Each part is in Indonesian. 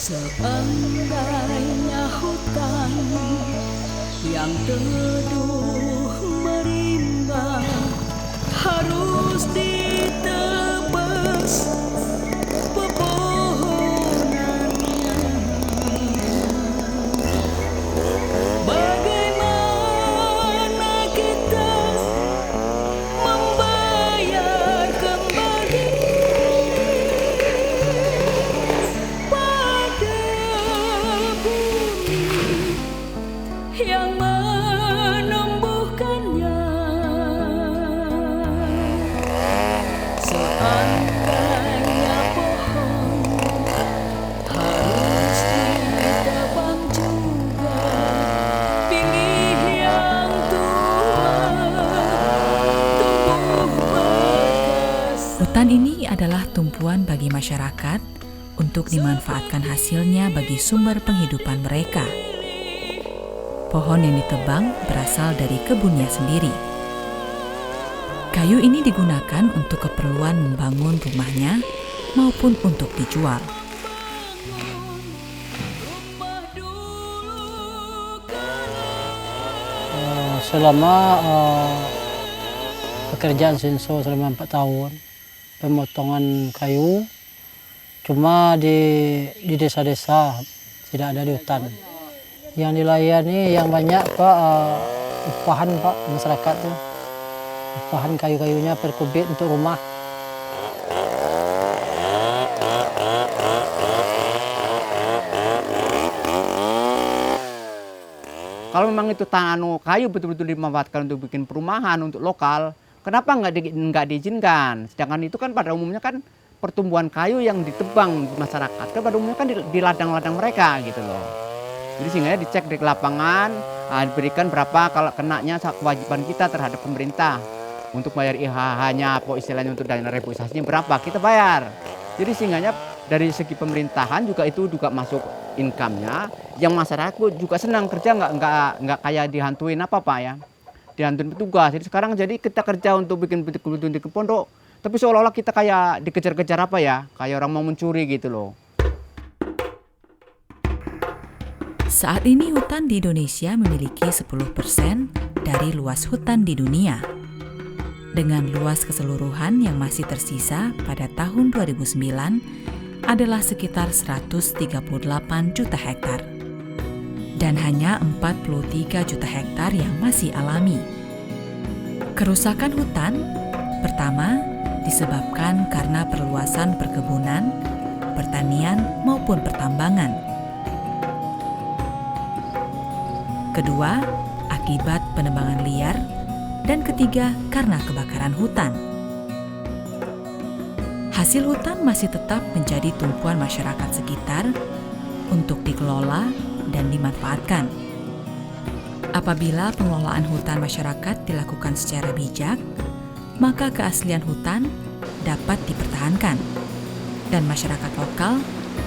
Seandainya hutan yang teduh merimba harus ditebas pepohonannya, bagaimana kita membayar kembali pada bumi yang menumbuhkannya. Seandainya pohon harus ditebang juga, pilih yang tua, tumbuh bekas. Hutan ini adalah tumpuan bagi masyarakat untuk dimanfaatkan hasilnya bagi sumber penghidupan mereka. Pohon yang ditebang berasal dari kebunnya sendiri. Kayu ini digunakan untuk keperluan membangun rumahnya maupun untuk dijual. Selama pekerjaan Sinso selama 4 tahun, pemotongan kayu cuma di desa-desa, tidak ada di hutan. Yang dilayani yang banyak Pak, upahan Pak, masyarakat tuh. Upahan kayu-kayunya per kubik untuk rumah. Kalau memang itu kayu betul-betul dimanfaatkan untuk bikin perumahan, untuk lokal, kenapa nggak diizinkan? Sedangkan itu kan pada umumnya kan pertumbuhan kayu yang ditebang di masyarakat, kan pada umumnya kan di ladang-ladang mereka gitu loh. Jadi sehingga dicek di lapangan, diberikan berapa kalau kenanya kewajiban kita terhadap pemerintah. Untuk bayar IHH-nya, apa istilahnya untuk dana reboisasinya berapa, kita bayar. Jadi sehingga dari segi pemerintahan juga itu juga masuk income-nya. Yang masyarakat juga senang kerja, nggak kayak dihantuin apa Pak ya. Dihantuin petugas. Jadi sekarang jadi kita kerja untuk bikin betul-betul di pondok, tapi seolah-olah kita kayak dikejar-kejar apa ya, kayak orang mau mencuri gitu loh. Saat ini hutan di Indonesia memiliki 10% dari luas hutan di dunia. Dengan luas keseluruhan yang masih tersisa pada tahun 2009 adalah sekitar 138 juta hektar. Dan hanya 43 juta hektar yang masih alami. Kerusakan hutan pertama disebabkan karena perluasan perkebunan, pertanian maupun pertambangan. Kedua, akibat penebangan liar, dan ketiga, karena kebakaran hutan. Hasil hutan masih tetap menjadi tumpuan masyarakat sekitar untuk dikelola dan dimanfaatkan. Apabila pengelolaan hutan masyarakat dilakukan secara bijak, maka keaslian hutan dapat dipertahankan, dan masyarakat lokal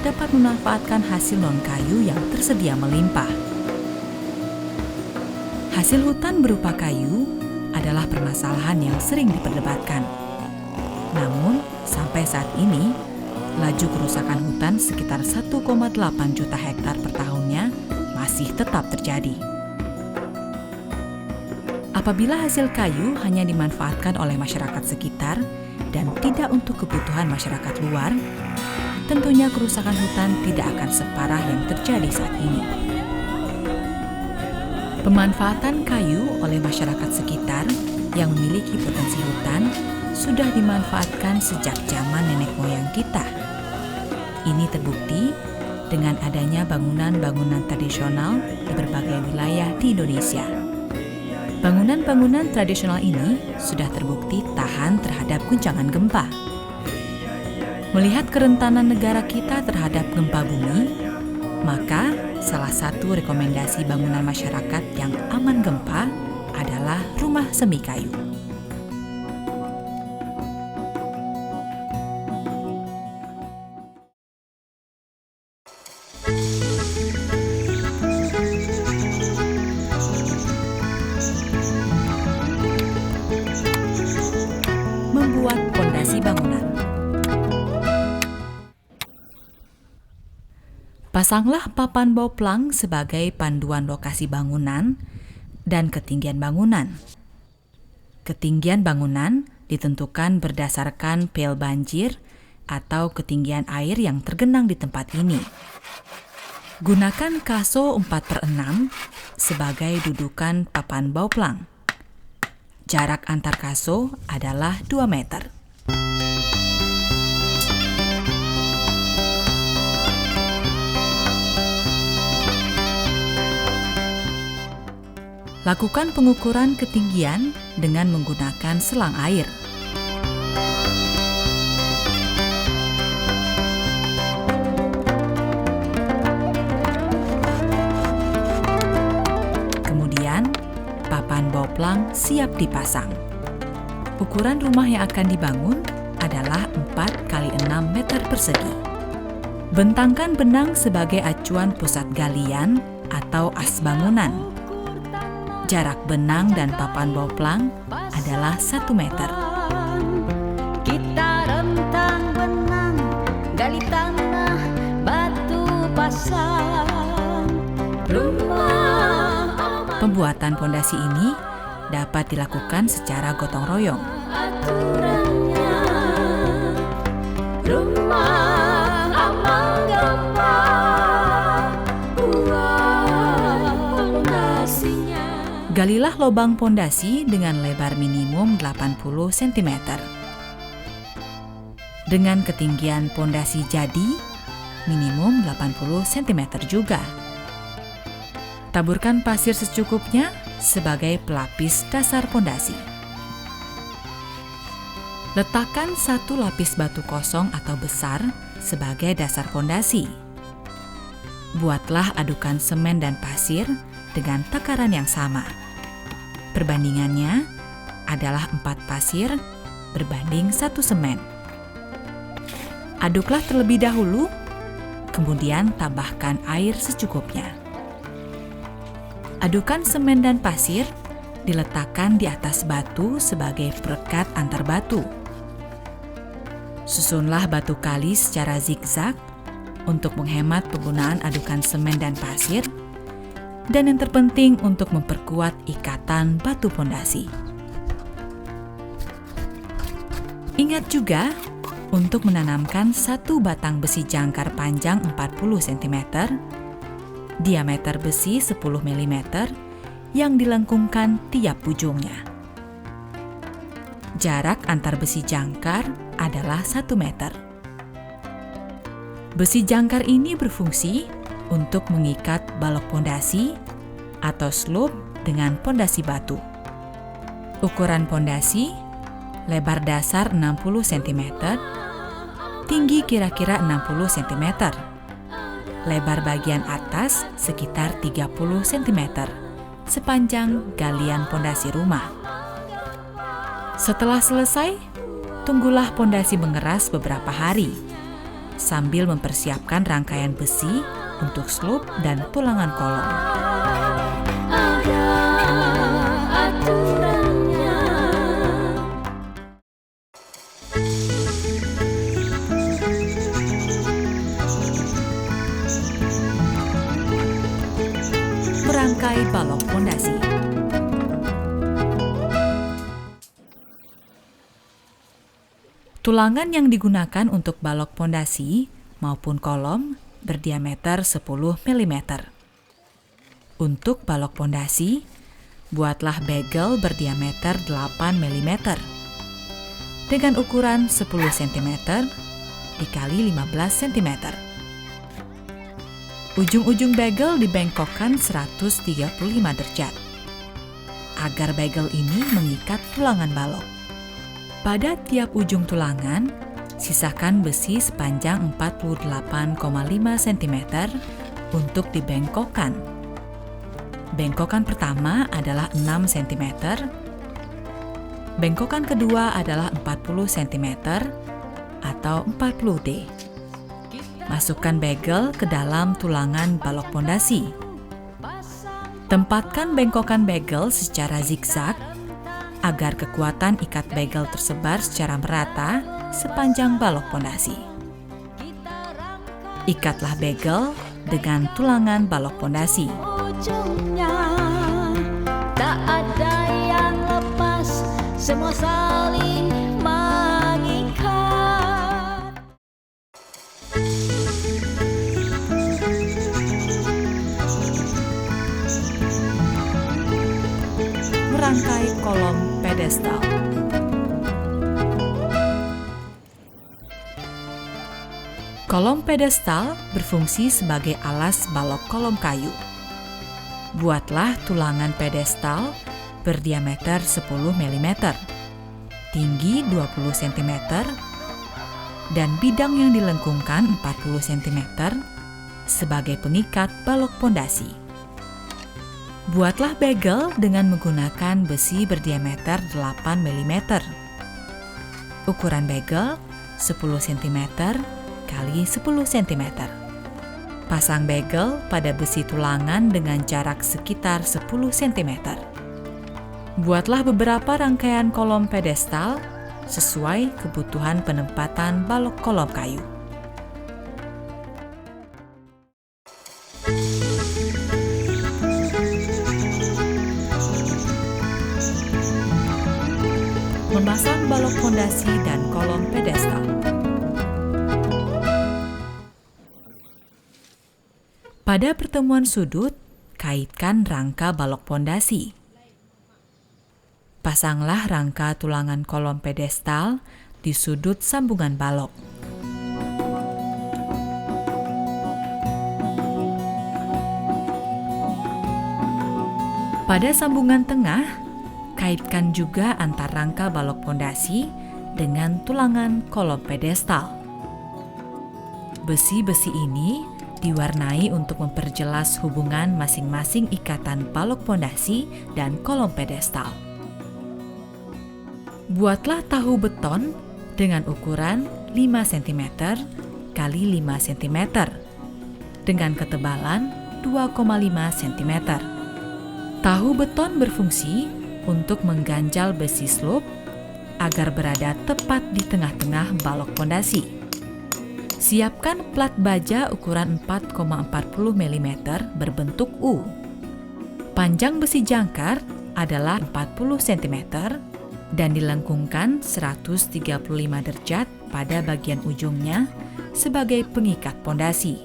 dapat memanfaatkan hasil non-kayu yang tersedia melimpah. Hasil hutan berupa kayu adalah permasalahan yang sering diperdebatkan. Namun, sampai saat ini, laju kerusakan hutan sekitar 1,8 juta hektar per tahunnya masih tetap terjadi. Apabila hasil kayu hanya dimanfaatkan oleh masyarakat sekitar dan tidak untuk kebutuhan masyarakat luar, tentunya kerusakan hutan tidak akan separah yang terjadi saat ini. Pemanfaatan kayu oleh masyarakat sekitar yang memiliki potensi hutan sudah dimanfaatkan sejak zaman nenek moyang kita. Ini terbukti dengan adanya bangunan-bangunan tradisional di berbagai wilayah di Indonesia. Bangunan-bangunan tradisional ini sudah terbukti tahan terhadap guncangan gempa. Melihat kerentanan negara kita terhadap gempa bumi, maka salah satu rekomendasi bangunan masyarakat yang aman gempa adalah rumah semi kayu. Membuat pondasi bangunan. Pasanglah papan bauplang sebagai panduan lokasi bangunan dan ketinggian bangunan. Ketinggian bangunan ditentukan berdasarkan pel banjir atau ketinggian air yang tergenang di tempat ini. Gunakan kaso 4/6 sebagai dudukan papan bauplang. Jarak antar kaso adalah 2 meter. Lakukan pengukuran ketinggian dengan menggunakan selang air. Kemudian, papan bauplang siap dipasang. Ukuran rumah yang akan dibangun adalah 4 x 6 meter persegi. Bentangkan benang sebagai acuan pusat galian atau as bangunan. Jarak benang dan papan bauplang adalah 1 meter. Kita rentang benang, gali tanah, batu pasang. Pembuatan pondasi ini dapat dilakukan secara gotong royong. Aturannya, rumah amal gampang, buat pondasinya. Galilah lubang pondasi dengan lebar minimum 80 cm. Dengan ketinggian pondasi jadi minimum 80 cm juga. Taburkan pasir secukupnya sebagai pelapis dasar pondasi. Letakkan 1 lapis batu kosong atau besar sebagai dasar pondasi. Buatlah adukan semen dan pasir dengan takaran yang sama. Perbandingannya adalah 4 pasir berbanding 1 semen. Aduklah terlebih dahulu, kemudian tambahkan air secukupnya. Adukan semen dan pasir diletakkan di atas batu sebagai perekat antar batu. Susunlah batu kali secara zigzag untuk menghemat penggunaan adukan semen dan pasir, dan yang terpenting untuk memperkuat ikatan batu pondasi. Ingat juga untuk menanamkan 1 batang besi jangkar panjang 40 cm, diameter besi 10 mm yang dilengkungkan tiap ujungnya. Jarak antar besi jangkar adalah 1 meter. Besi jangkar ini berfungsi untuk mengikat balok pondasi atau slope dengan pondasi batu. Ukuran pondasi, lebar dasar 60 cm, tinggi kira-kira 60 cm, lebar bagian atas sekitar 30 cm, sepanjang galian pondasi rumah. Setelah selesai, tunggulah pondasi mengeras beberapa hari, sambil mempersiapkan rangkaian besi untuk slope dan tulangan kolom. Ada aturannya. Merangkai balok pondasi. Tulangan yang digunakan untuk balok pondasi maupun kolom berdiameter 10 mm. Untuk balok pondasi, buatlah bagel berdiameter 8 mm dengan ukuran 10 cm dikali 15 cm. Ujung-ujung bagel dibengkokkan 135 derajat agar bagel ini mengikat tulangan balok. Pada tiap ujung tulangan, sisakan besi sepanjang 48,5 cm untuk dibengkokkan. Bengkokan pertama adalah 6 cm, bengkokan kedua adalah 40 cm atau 40D. Masukkan bagel ke dalam tulangan balok pondasi. Tempatkan bengkokan bagel secara zigzag agar kekuatan ikat bagel tersebar secara merata sepanjang balok pondasi. Ikatlah bagel dengan tulangan balok pondasi. ujungnya tak ada yang lepas, semua saling mengikat. Merangkai kolom pedestal. Kolom pedestal berfungsi sebagai alas balok kolom kayu. Buatlah tulangan pedestal berdiameter 10 mm, tinggi 20 cm, dan bidang yang dilengkungkan 40 cm sebagai pengikat balok pondasi. Buatlah bagel dengan menggunakan besi berdiameter 8 mm. Ukuran bagel 10 cm kali 10 cm. Pasang bagel pada besi tulangan dengan jarak sekitar 10 cm. Buatlah beberapa rangkaian kolom pedestal sesuai kebutuhan penempatan balok kolom kayu. Memasang balok pondasi dan kolom pedestal. Pada pertemuan sudut, kaitkan rangka balok pondasi. Pasanglah rangka tulangan kolom pedestal di sudut sambungan balok. Pada sambungan tengah, kaitkan juga antar rangka balok pondasi dengan tulangan kolom pedestal. Besi-besi ini diwarnai untuk memperjelas hubungan masing-masing ikatan balok pondasi dan kolom pedestal. Buatlah tahu beton dengan ukuran 5 cm kali 5 cm dengan ketebalan 2,5 cm. Tahu beton berfungsi untuk mengganjal besi slope agar berada tepat di tengah-tengah balok pondasi. Siapkan plat baja ukuran 4,40 mm berbentuk U. Panjang besi jangkar adalah 40 cm dan dilengkungkan 135 derajat pada bagian ujungnya sebagai pengikat pondasi.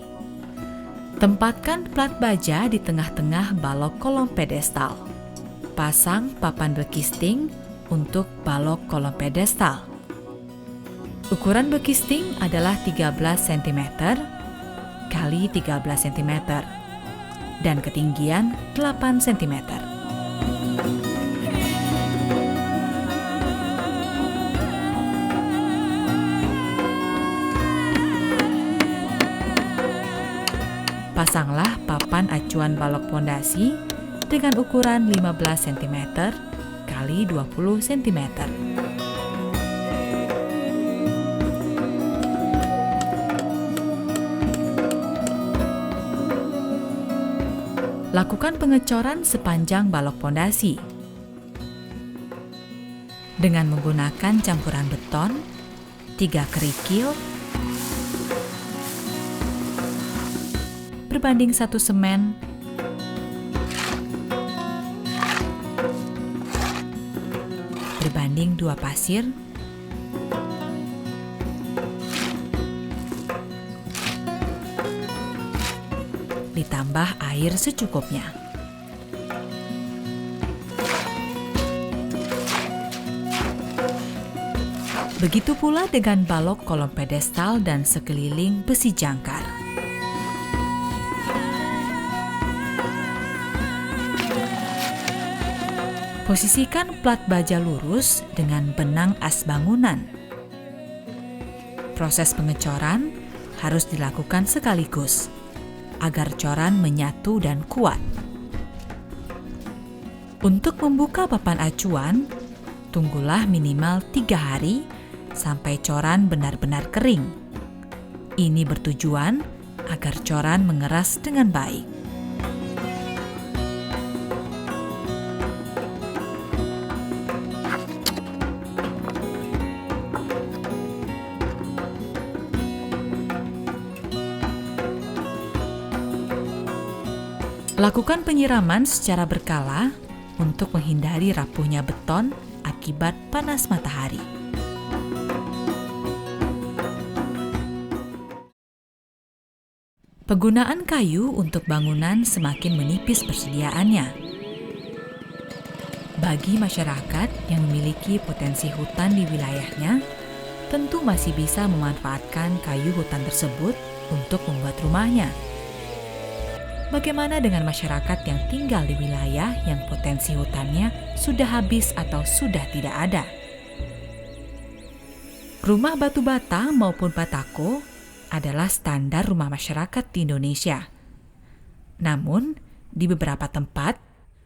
Tempatkan plat baja di tengah-tengah balok kolom pedestal. Pasang papan bekisting untuk balok kolom pedestal. Ukuran bekisting adalah 13 cm kali 13 cm dan ketinggian 8 cm. Pasanglah papan acuan balok pondasi dengan ukuran 15 cm kali 20 cm. Lakukan pengecoran sepanjang balok pondasi dengan menggunakan campuran beton, 3 kerikil, berbanding 1 semen, berbanding 2 pasir, ditambah air secukupnya. Begitu pula dengan balok kolom pedestal dan sekeliling besi jangkar. Posisikan plat baja lurus dengan benang as bangunan. Proses pengecoran harus dilakukan sekaligus agar coran menyatu dan kuat. Untuk membuka papan acuan, tunggulah minimal 3 hari sampai coran benar-benar kering. Ini bertujuan agar coran mengeras dengan baik. Lakukan penyiraman secara berkala untuk menghindari rapuhnya beton akibat panas matahari. Penggunaan kayu untuk bangunan semakin menipis persediaannya. Bagi masyarakat yang memiliki potensi hutan di wilayahnya, tentu masih bisa memanfaatkan kayu hutan tersebut untuk membuat rumahnya. Bagaimana dengan masyarakat yang tinggal di wilayah yang potensi hutannya sudah habis atau sudah tidak ada? Rumah batu bata maupun batako adalah standar rumah masyarakat di Indonesia. Namun, di beberapa tempat,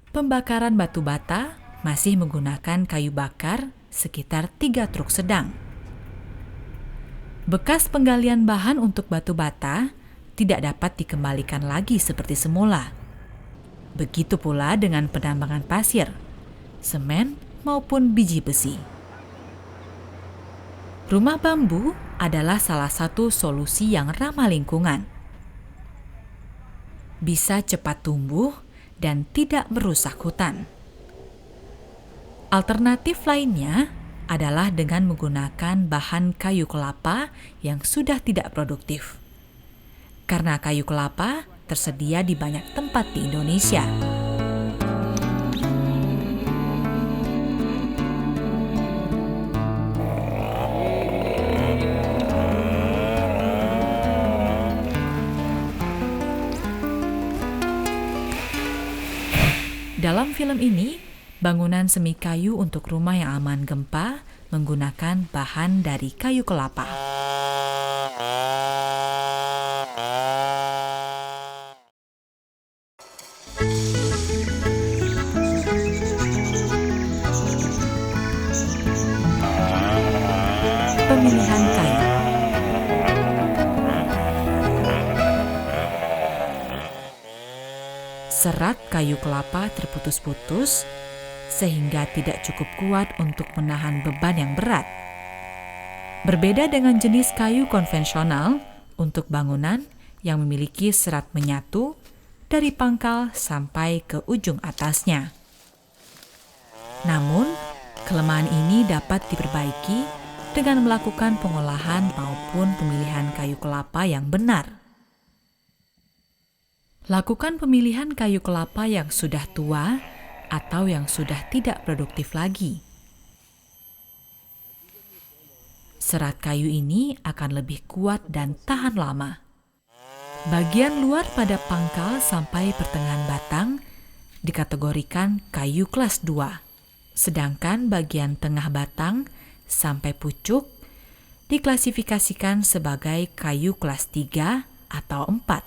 pembakaran batu bata masih menggunakan kayu bakar sekitar 3 truk sedang. Bekas penggalian bahan untuk batu bata tidak dapat dikembalikan lagi seperti semula. Begitu pula dengan penambangan pasir, semen maupun biji besi. Rumah bambu adalah salah satu solusi yang ramah lingkungan. Bisa cepat tumbuh dan tidak merusak hutan. Alternatif lainnya adalah dengan menggunakan bahan kayu kelapa yang sudah tidak produktif. Karena kayu kelapa tersedia di banyak tempat di Indonesia. Dalam film ini, bangunan semi kayu untuk rumah yang aman gempa menggunakan bahan dari kayu kelapa. Pemilihan kayu. Serat kayu kelapa terputus-putus sehingga tidak cukup kuat untuk menahan beban yang berat. Berbeda dengan jenis kayu konvensional untuk bangunan yang memiliki serat menyatu dari pangkal sampai ke ujung atasnya. Namun, kelemahan ini dapat diperbaiki dengan melakukan pengolahan maupun pemilihan kayu kelapa yang benar. Lakukan pemilihan kayu kelapa yang sudah tua atau yang sudah tidak produktif lagi. Serat kayu ini akan lebih kuat dan tahan lama. Bagian luar pada pangkal sampai pertengahan batang dikategorikan kayu kelas 2, sedangkan bagian tengah batang sampai pucuk diklasifikasikan sebagai kayu kelas 3 atau 4.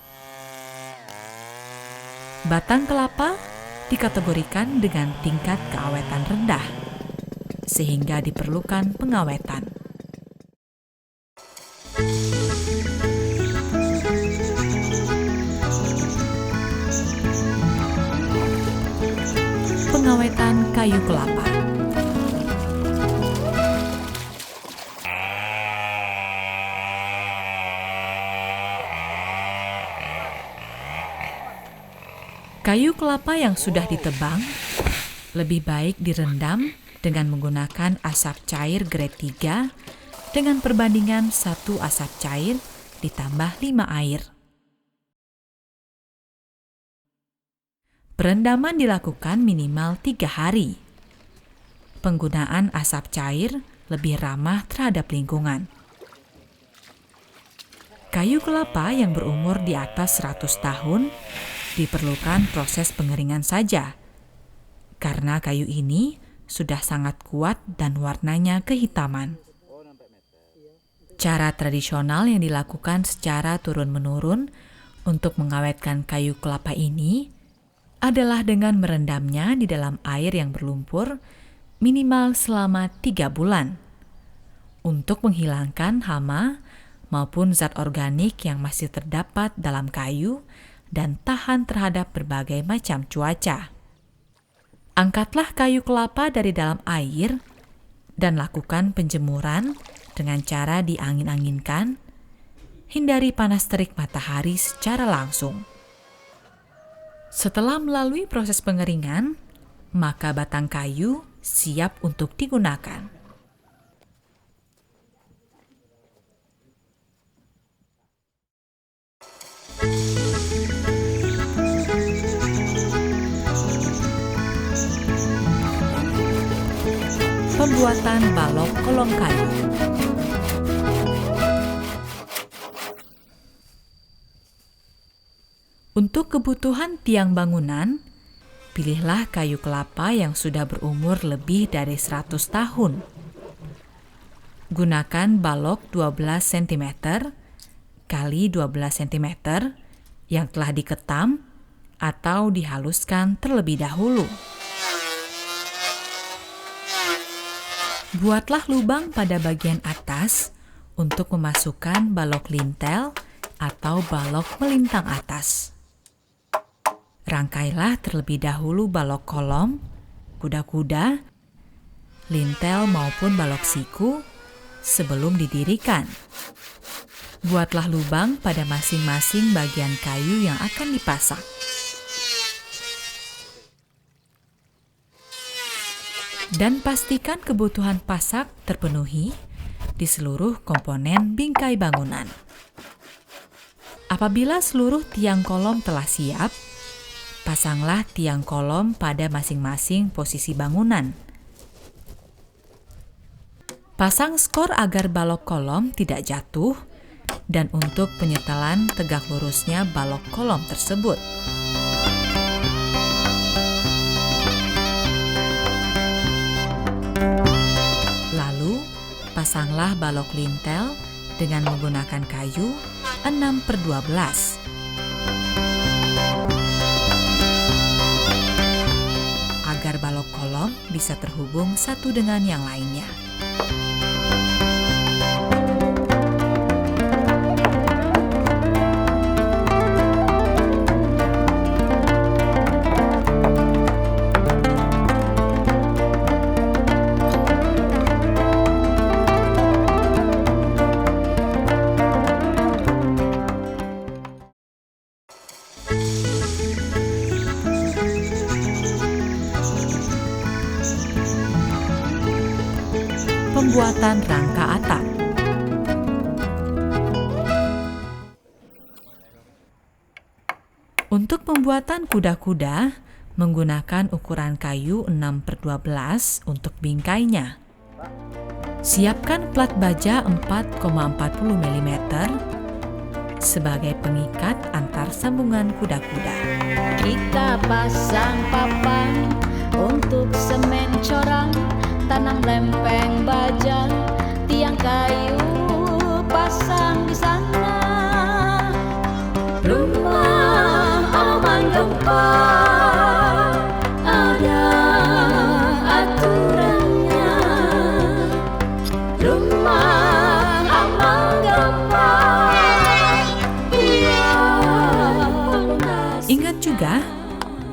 Batang kelapa dikategorikan dengan tingkat keawetan rendah, sehingga diperlukan pengawetan. Pengawetan kayu kelapa. Kayu kelapa yang sudah ditebang lebih baik direndam dengan menggunakan asap cair grade 3 dengan perbandingan 1 asap cair ditambah 5 air. Perendaman dilakukan minimal 3 hari. Penggunaan asap cair lebih ramah terhadap lingkungan. Kayu kelapa yang berumur di atas 100 tahun diperlukan proses pengeringan saja, karena kayu ini sudah sangat kuat dan warnanya kehitaman. Cara tradisional yang dilakukan secara turun-menurun untuk mengawetkan kayu kelapa ini adalah dengan merendamnya di dalam air yang berlumpur minimal selama 3 bulan untuk menghilangkan hama maupun zat organik yang masih terdapat dalam kayu dan tahan terhadap berbagai macam cuaca. Angkatlah kayu kelapa dari dalam air dan lakukan penjemuran dengan cara Setelah melalui proses pengeringan, maka batang kayu siap untuk digunakan. Pembuatan balok kolong kayu. Untuk kebutuhan tiang bangunan, pilihlah kayu kelapa yang sudah berumur lebih dari 100 tahun. Gunakan balok 12 cm kali 12 cm yang telah diketam atau dihaluskan terlebih dahulu. Buatlah lubang pada bagian atas untuk memasukkan balok lintel atau balok melintang atas. Rangkailah terlebih dahulu balok kolom, kuda-kuda, lintel maupun balok siku sebelum didirikan. Buatlah lubang pada masing-masing bagian kayu yang akan dipasang. Dan pastikan kebutuhan pasak terpenuhi di seluruh komponen bingkai bangunan. Apabila seluruh tiang kolom telah siap, pasanglah tiang kolom pada masing-masing posisi bangunan. Pasang skor agar balok kolom tidak jatuh dan untuk penyetelan tegak lurusnya balok kolom tersebut. Lalu, pasanglah balok lintel dengan menggunakan kayu 6/12. Agar balok kolom bisa terhubung satu dengan yang lainnya. Pembuatan rangka atap. Untuk pembuatan kuda-kuda, menggunakan ukuran kayu 6/12 untuk bingkainya. Siapkan plat baja 4,40 mm sebagai pengikat antar sambungan kuda-kuda. Kita pasang papan untuk semen corang, tanam lempeng baja, tiang kayu pasang di sana. Rumah aman gempa, ada aturannya. Rumah aman gempa, Ingat juga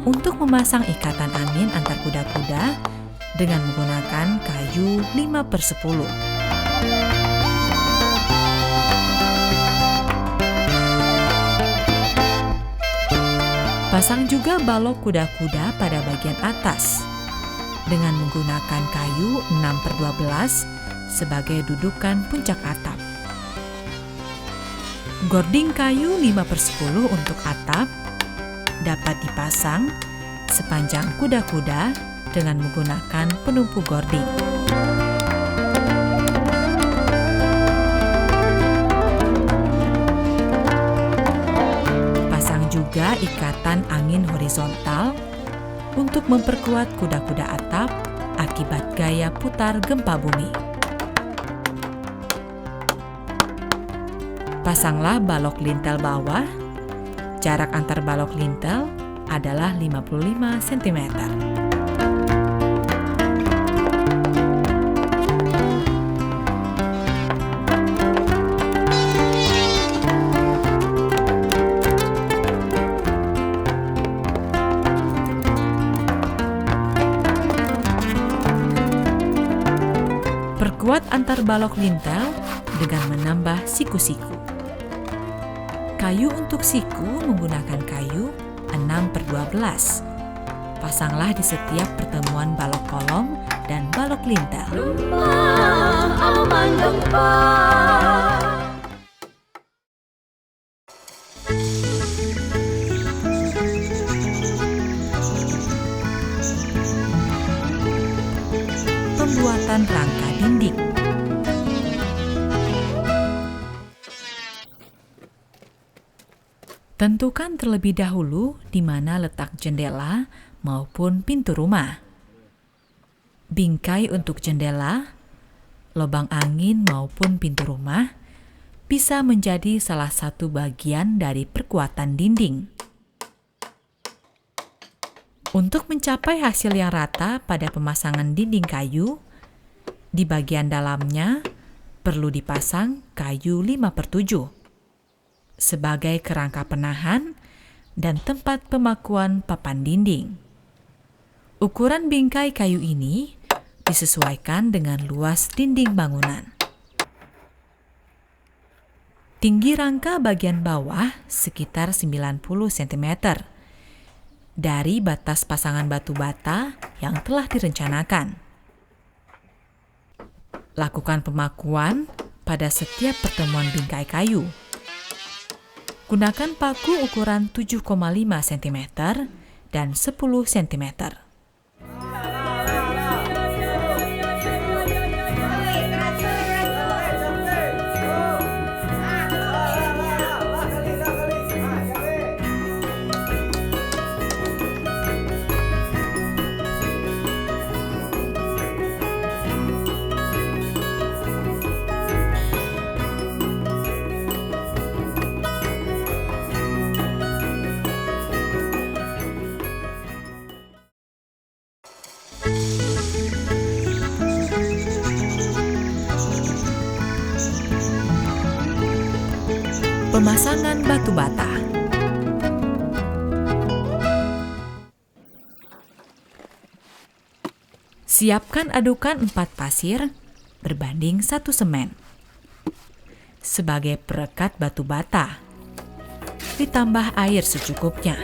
untuk memasang ikatan angin antar kuda-kuda dengan menggunakan kayu 5/10. Pasang juga balok kuda-kuda pada bagian atas dengan menggunakan kayu 6/12 sebagai dudukan puncak atap. Gording kayu 5/10 untuk atap dapat dipasang sepanjang kuda-kuda dengan menggunakan penumpu gording. Pasang juga ikatan angin horizontal untuk memperkuat kuda-kuda atap akibat gaya putar gempa bumi. Pasanglah balok lintel bawah. Jarak antar balok lintel adalah 55 cm. Perkuat antar balok lintel dengan menambah siku-siku. Kayu untuk siku menggunakan kayu 6/12. Pasanglah di setiap pertemuan balok kolom dan balok lintel. Gempa, aman gempa. Pembuatan rangka dinding. Tentukan terlebih dahulu di mana letak jendela maupun pintu rumah. Bingkai untuk jendela, lubang angin maupun pintu rumah bisa menjadi salah satu bagian dari perkuatan dinding. Untuk mencapai hasil yang rata pada pemasangan dinding kayu, di bagian dalamnya perlu dipasang kayu 5/7 sebagai kerangka penahan dan tempat pemakuan papan dinding. Ukuran bingkai kayu ini disesuaikan dengan luas dinding bangunan. Tinggi rangka bagian bawah sekitar 90 cm dari batas pasangan batu bata yang telah direncanakan. Lakukan pemakuan pada setiap pertemuan bingkai kayu. Gunakan paku ukuran 7,5 cm dan 10 cm. Pemasangan batu bata. Siapkan adukan 4 pasir berbanding 1 semen sebagai perekat batu bata. Ditambah air secukupnya.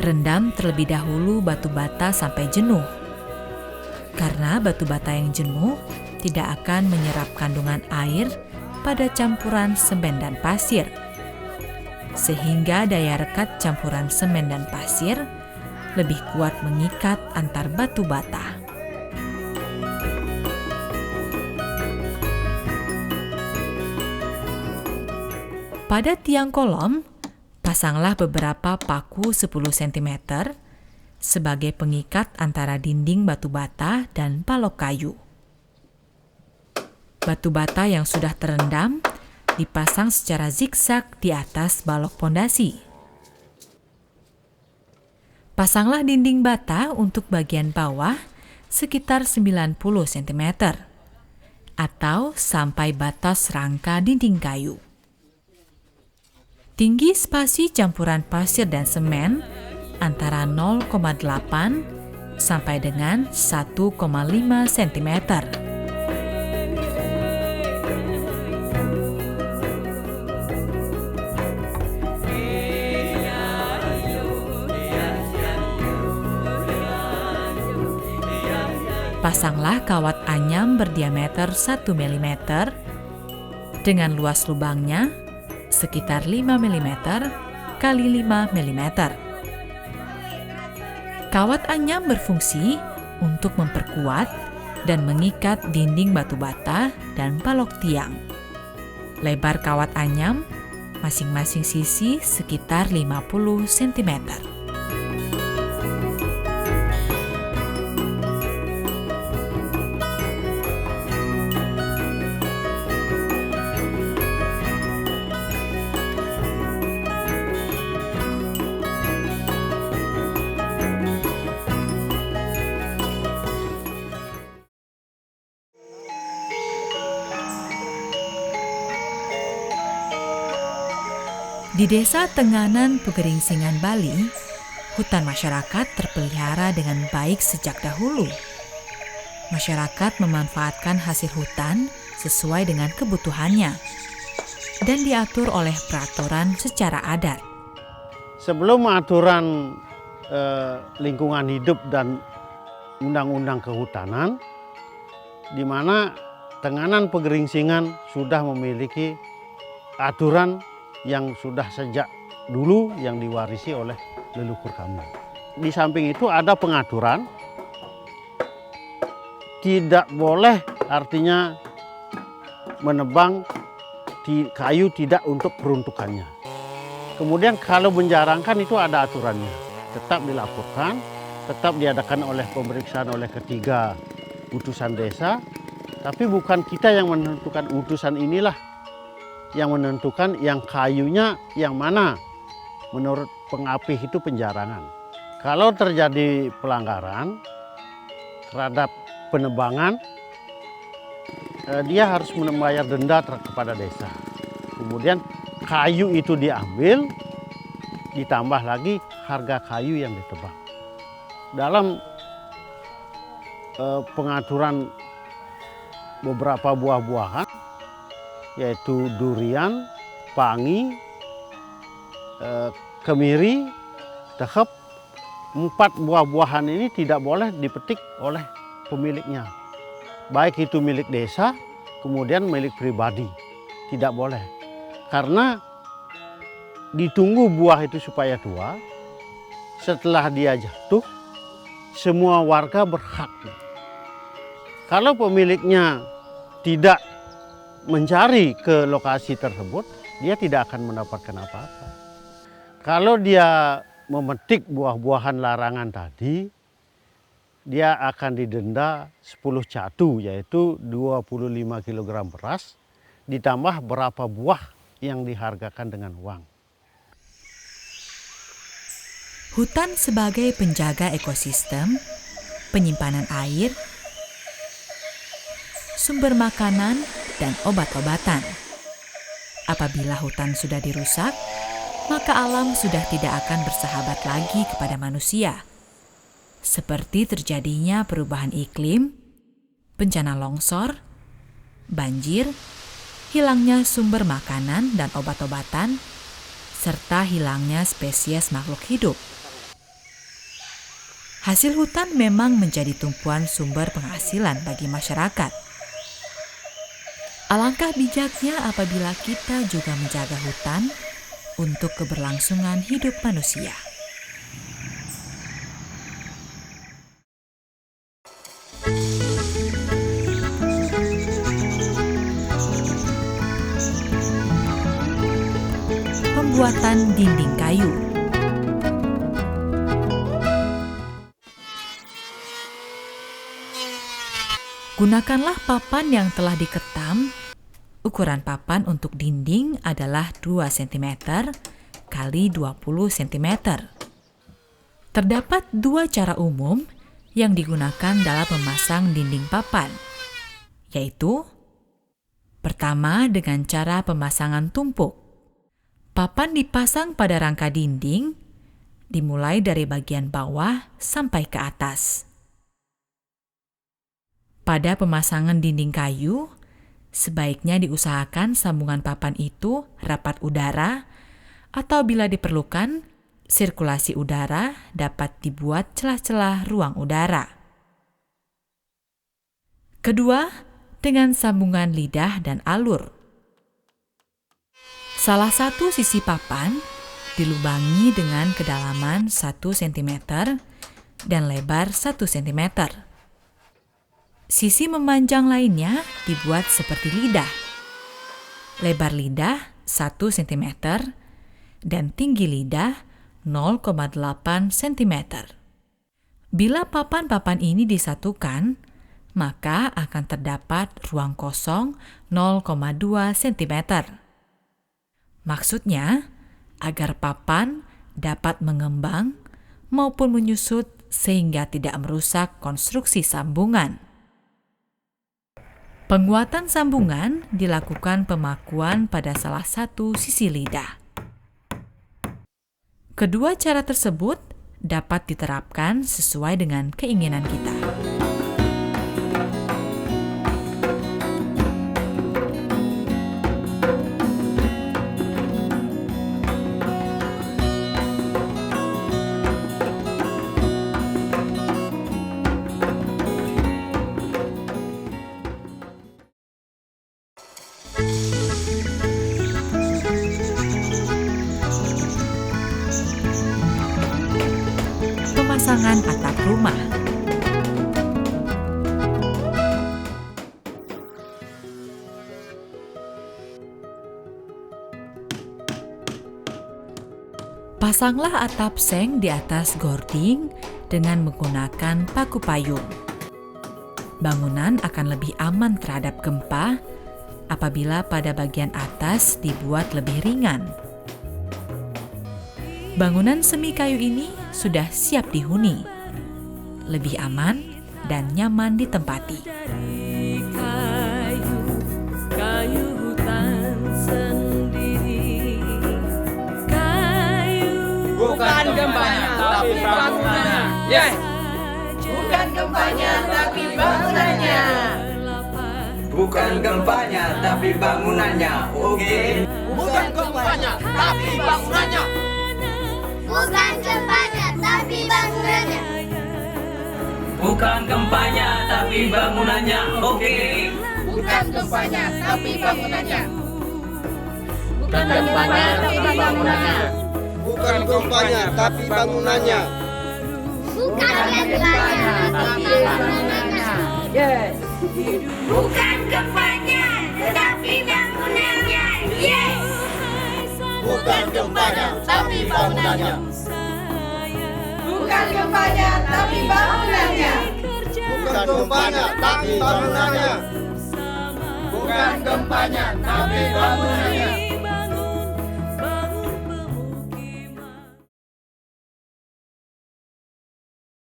Rendam terlebih dahulu batu bata sampai jenuh. Karena batu bata yang jenuh tidak akan menyerap kandungan air pada campuran semen dan pasir. Sehingga daya rekat campuran semen dan pasir lebih kuat mengikat antar batu bata. Pada tiang kolom, pasanglah beberapa paku 10 cm sebagai pengikat antara dinding batu bata dan balok kayu. Batu bata yang sudah terendam dipasang secara zigzag di atas balok pondasi. Pasanglah dinding bata untuk bagian bawah sekitar 90 cm atau sampai batas rangka dinding kayu. Tinggi spasi campuran pasir dan semen antara 0,8 sampai dengan 1,5 cm. Pasanglah kawat anyam berdiameter 1 mm dengan luas lubangnya sekitar 5 mm kali 5 mm. Kawat anyam berfungsi untuk memperkuat dan mengikat dinding batu bata dan balok tiang. Lebar kawat anyam masing-masing sisi sekitar 50 cm. Di Desa Tenganan Pegeringsingan, Bali, hutan masyarakat terpelihara dengan baik sejak dahulu. Masyarakat memanfaatkan hasil hutan sesuai dengan kebutuhannya dan diatur oleh peraturan secara adat. Sebelum aturan lingkungan hidup dan undang-undang kehutanan, di mana Tenganan Pegeringsingan sudah memiliki aturan yang sudah sejak dulu yang diwarisi oleh leluhur kami. Di samping itu ada pengaturan, tidak boleh artinya menebang kayu tidak untuk peruntukannya. Kemudian kalau menjarangkan itu ada aturannya, tetap dilaporkan, tetap diadakan oleh pemeriksaan oleh ketiga utusan desa, tapi bukan kita yang menentukan utusan inilah yang menentukan yang kayunya yang mana menurut pengapih itu penjarangan. Kalau terjadi pelanggaran terhadap penebangan, dia harus membayar denda kepada desa. Kemudian kayu itu diambil, ditambah lagi harga kayu yang ditebang. Dalam pengaturan beberapa buah-buahan, yaitu durian, pangi, kemiri, dehep, 4 buah-buahan ini tidak boleh dipetik oleh pemiliknya. Baik itu milik desa, kemudian milik pribadi. Tidak boleh. Karena ditunggu buah itu supaya tua, setelah dia jatuh, semua warga berhak. Kalau pemiliknya tidak mencari ke lokasi tersebut, dia tidak akan mendapatkan apa-apa. Kalau dia memetik buah-buahan larangan tadi, dia akan didenda 10 catu, yaitu 25 kg beras, ditambah berapa buah yang dihargakan dengan uang. Hutan sebagai penjaga ekosistem, penyimpanan air, sumber makanan, dan obat-obatan. Apabila hutan sudah dirusak, maka alam sudah tidak akan bersahabat lagi kepada manusia. Seperti terjadinya perubahan iklim, bencana longsor, banjir, hilangnya sumber makanan dan obat-obatan, serta hilangnya spesies makhluk hidup. Hasil hutan memang menjadi tumpuan sumber penghasilan bagi masyarakat. Alangkah bijaknya apabila kita juga menjaga hutan untuk keberlangsungan hidup manusia. Pembuatan dinding kayu. Gunakanlah papan yang telah diketam. Ukuran papan untuk dinding adalah 2 cm kali 20 cm. Terdapat 2 cara umum yang digunakan dalam memasang dinding papan, yaitu pertama dengan cara pemasangan tumpuk. Papan dipasang pada rangka dinding, dimulai dari bagian bawah sampai ke atas. Pada pemasangan dinding kayu, sebaiknya diusahakan sambungan papan itu rapat udara, atau bila diperlukan, sirkulasi udara dapat dibuat celah-celah ruang udara. Kedua, dengan sambungan lidah dan alur. Salah satu sisi papan dilubangi dengan kedalaman 1 cm dan lebar 1 cm. Sisi memanjang lainnya dibuat seperti lidah. Lebar lidah 1 cm dan tinggi lidah 0,8 cm. Bila papan-papan ini disatukan, maka akan terdapat ruang kosong 0,2 cm. Maksudnya, agar papan dapat mengembang maupun menyusut sehingga tidak merusak konstruksi sambungan. Penguatan sambungan dilakukan pemakuan pada salah satu sisi lidah. Kedua cara tersebut dapat diterapkan sesuai dengan keinginan kita. Pemasangan atap rumah. Pasanglah atap seng di atas gording dengan menggunakan paku payung. Bangunan akan lebih aman terhadap gempa apabila pada bagian atas dibuat lebih ringan. Bangunan semi kayu ini sudah siap dihuni, lebih aman dan nyaman ditempati. Kayu hutan sendiri, Bukan gempanya, tapi bangunannya. Yes. Bukan gempanya, tapi bangunannya. Bukan gempanya, tapi bangunannya. Oke. Bukan gempanya, tapi bangunannya. Bukan gempanya, tapi bangunannya. Bukan gempanya, tapi bangunannya. Oke. Bukan gempanya, tapi bangunannya. Bukan gempanya, tapi bangunannya. Bukan gempanya, tapi bangunannya. Bukan gempanya, tapi bangunannya. yes. Bukan gempanya, tetapi bangunannya. Yes. Bukan gempanya, tapi bangunannya. Bukan gempanya, tapi bangunannya. Bukan gempanya, tapi bangunannya. Bukan gempanya, tapi bangunannya.